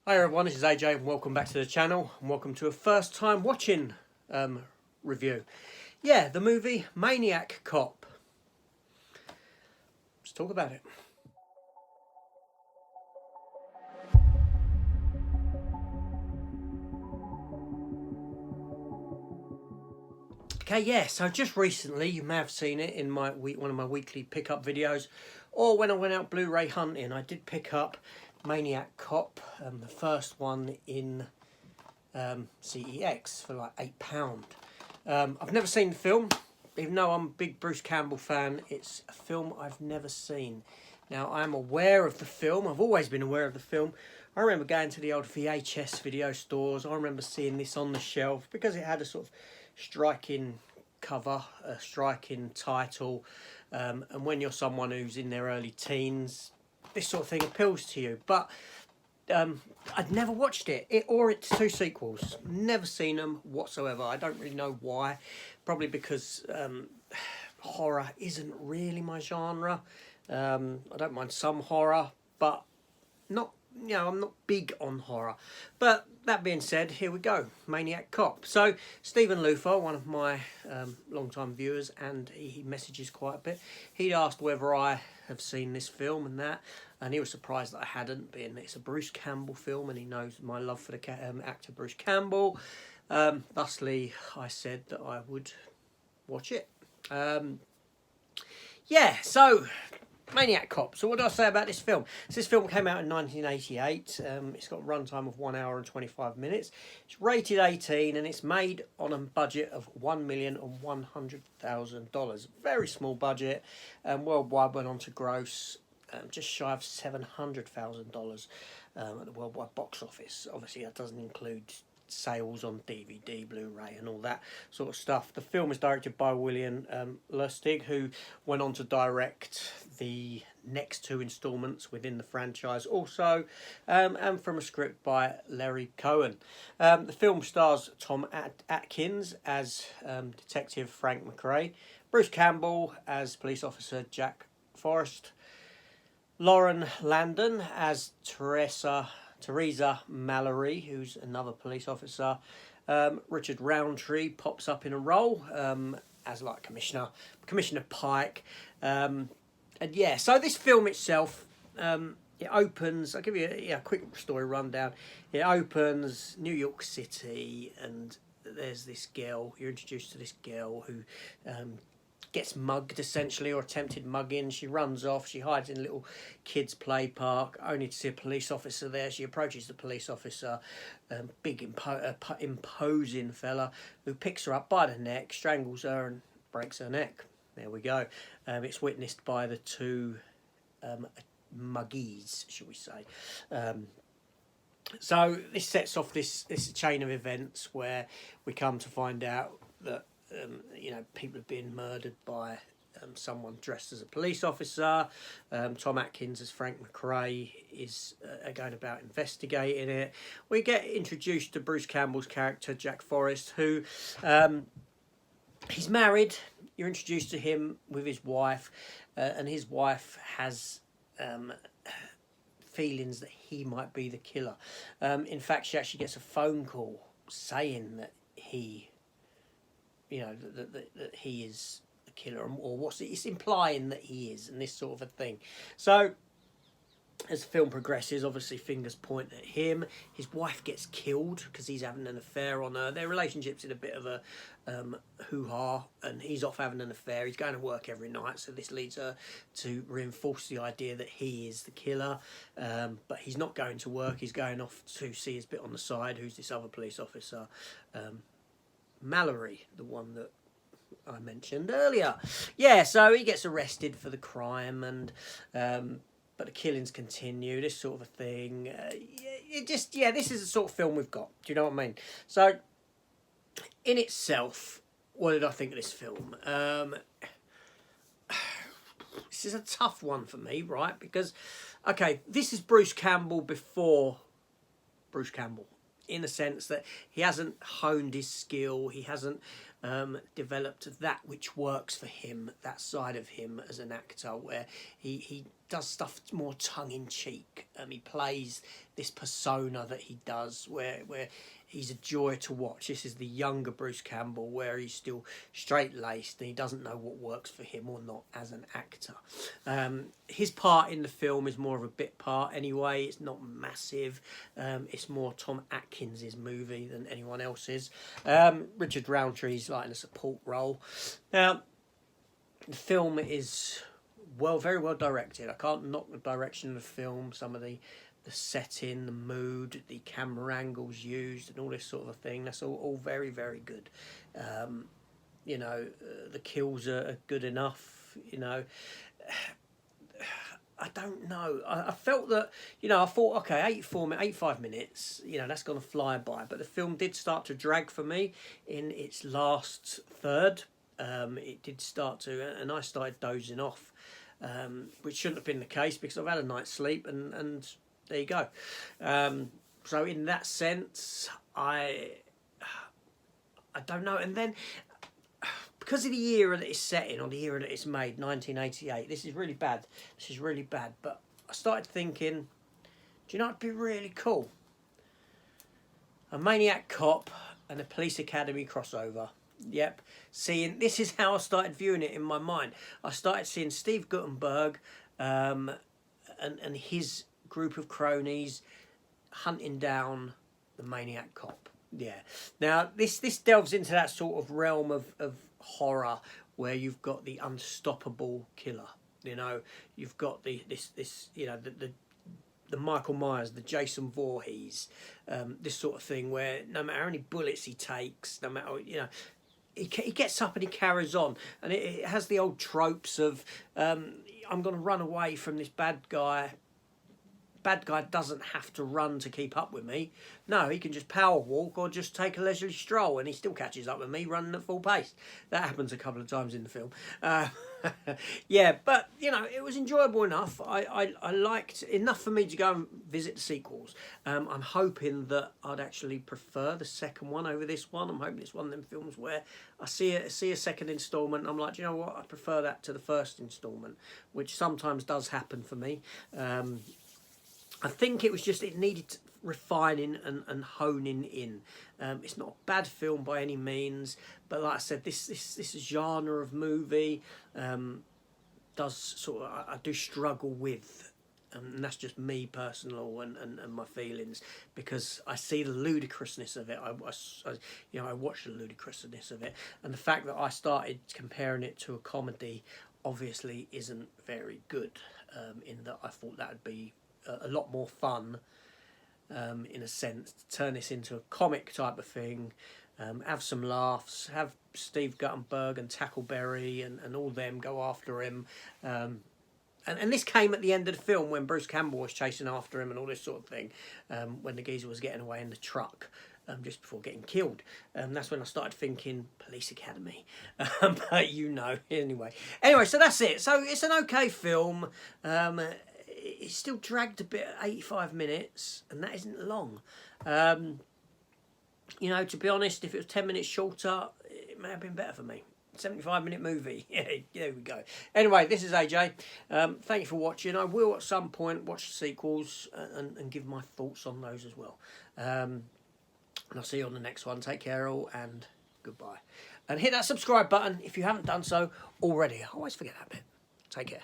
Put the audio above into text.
Hi everyone, this is AJ and welcome back to the channel and welcome to a first time watching review. Yeah, the movie Maniac Cop. Let's talk about it. Okay, yeah, so just recently, you may have seen it in my one of my weekly pickup videos, or when I went out Blu-ray hunting, I did pick up Maniac Cop, the first one in CEX for like £8. I've never seen the film, even though I'm a big Bruce Campbell fan. It's a film I've never seen. Now, I'm aware of the film. I've always been aware of the film. I remember going to the old VHS video stores. I remember seeing this on the shelf because it had a sort of striking cover, a striking title. And when you're someone who's in their early teens, this sort of thing appeals to you. But I'd never watched it or its two sequels. Never seen them whatsoever. I don't really know why. Probably because horror isn't really my genre. I don't mind some horror, but not, I'm not big on horror. But that being said, here we go. Maniac Cop. So Stephen Luther, one of my long-time viewers, and he messages quite a bit. He'd asked whether I have seen this film and that, and he was surprised that I hadn't, being it's a Bruce Campbell film and he knows my love for the actor Bruce Campbell. Thusly, I said that I would watch it. Yeah, so Maniac Cop. So what do I say about this film? So this film came out in 1988. It's got a runtime of 1 hour and 25 minutes. It's rated 18 and it's made on a budget of $1,100,000. Very small budget. Worldwide went on to gross just shy of $700,000 at the worldwide box office. Obviously, that doesn't include sales on DVD, Blu-ray and all that sort of stuff. The film is directed by William Lustig, who went on to direct the next two installments within the franchise also, and from a script by Larry Cohen. The film stars Tom Atkins as Detective Frank McRae, Bruce Campbell as Police Officer Jack Forrest, Lauren Landon as Teresa Mallory, who's another police officer. Richard Roundtree pops up in a role as like Commissioner Pike. And yeah, so this film itself, it opens, I'll give you a quick story rundown. It opens New York City, and there's this girl, you're introduced to this girl who gets mugged essentially, or attempted mugging. She runs off, she hides in a little kids play park only to see a police officer there. She approaches the police officer, big imposing fella, who picks her up by the neck, strangles her and breaks her neck. There we go. It's witnessed by the two muggies, shall we say. So this sets off this chain of events where we come to find out that people have been murdered by someone dressed as a police officer. Tom Atkins as Frank McRae is going about investigating it. We get introduced to Bruce Campbell's character Jack Forrest, who he's married. You're introduced to him with his wife, and his wife has feelings that he might be the killer. In fact, she actually gets a phone call saying that he that he is the killer, or it's implying that he is, and this sort of a thing. So as the film progresses, obviously fingers point at him. His wife gets killed because he's having an affair on her. Their relationship's in a bit of a hoo-ha, and he's off having an affair. He's going to work every night, so this leads her to reinforce the idea that he is the killer. But he's not going to work. He's going off to see his bit on the side, who's this other police officer, Mallory, the one that I mentioned earlier. Yeah, so he gets arrested for the crime, and but the killings continue, this sort of a thing. This is the sort of film we've got. Do you know what I mean? So, in itself, what did I think of this film? This is a tough one for me, right? Because, okay, this is Bruce Campbell before Bruce Campbell, in the sense that he hasn't honed his skill, he hasn't developed that which works for him, that side of him as an actor, where he does stuff more tongue-in-cheek. He plays this persona that he does where he's a joy to watch. This is the younger Bruce Campbell, where he's still straight-laced and he doesn't know what works for him or not as an actor. His part in the film is more of a bit part anyway. It's not massive. It's more Tom Atkins' movie than anyone else's. Richard Roundtree's like in a support role. Now, the film is very well directed. I can't knock the direction of the film. Some of the setting, the mood, the camera angles used, and all this sort of thing. That's all very, very good. You know, the kills are good enough. You know, I don't know. I felt that, you know, I thought, okay, 85 minutes, you know, that's going to fly by. But the film did start to drag for me in its last third. It did start to, and I started dozing off, which shouldn't have been the case because I've had a night's sleep, and there you go. So in that sense, I don't know. And then, because of the era that it's set in, or the era that it's made, 1988, this is really bad. This is really bad. But I started thinking, do you know what'd be really cool? A Maniac Cop and a Police Academy crossover. Yep. This is how I started viewing it in my mind. I started seeing Steve Guttenberg and his group of cronies hunting down the Maniac Cop. Yeah. Now, this delves into that sort of realm of horror where you've got the unstoppable killer. You know, you've got this you know, the Michael Myers, the Jason Voorhees, this sort of thing where no matter how many bullets he takes, no matter, you know, he gets up and he carries on. And it has the old tropes of, I'm going to run away from this bad guy. Bad guy doesn't have to run to keep up with me. No, he can just power walk or just take a leisurely stroll and he still catches up with me running at full pace. That happens a couple of times in the film. Yeah, but, you know, it was enjoyable enough. I liked enough for me to go and visit the sequels. I'm hoping that I'd actually prefer the second one over this one. I'm hoping it's one of them films where I see a second instalment and I'm like, do you know what? I prefer that to the first instalment, which sometimes does happen for me. I think it was just, it needed refining and honing in. It's not a bad film by any means, but like I said, this genre of movie does sort of, I do struggle with, and that's just me personal and my feelings, because I see the ludicrousness of it. I you know, I watch the ludicrousness of it, and the fact that I started comparing it to a comedy obviously isn't very good. In that I thought that would be a lot more fun, in a sense, to turn this into a comic type of thing, have some laughs, have Steve Guttenberg and Tackleberry and all them go after him. And this came at the end of the film when Bruce Campbell was chasing after him and all this sort of thing, when the geezer was getting away in the truck. Just before getting killed. That's when I started thinking Police Academy. But you know, anyway, so that's it. So it's an okay film. It's still dragged a bit at 85 minutes, and that isn't long. You know, to be honest, if it was 10 minutes shorter, it may have been better for me. 75-minute movie. Yeah, there we go. Anyway, this is AJ. Thank you for watching. I will at some point watch the sequels and give my thoughts on those as well. And I'll see you on the next one. Take care all, and goodbye. And hit that subscribe button if you haven't done so already. I always forget that bit. Take care.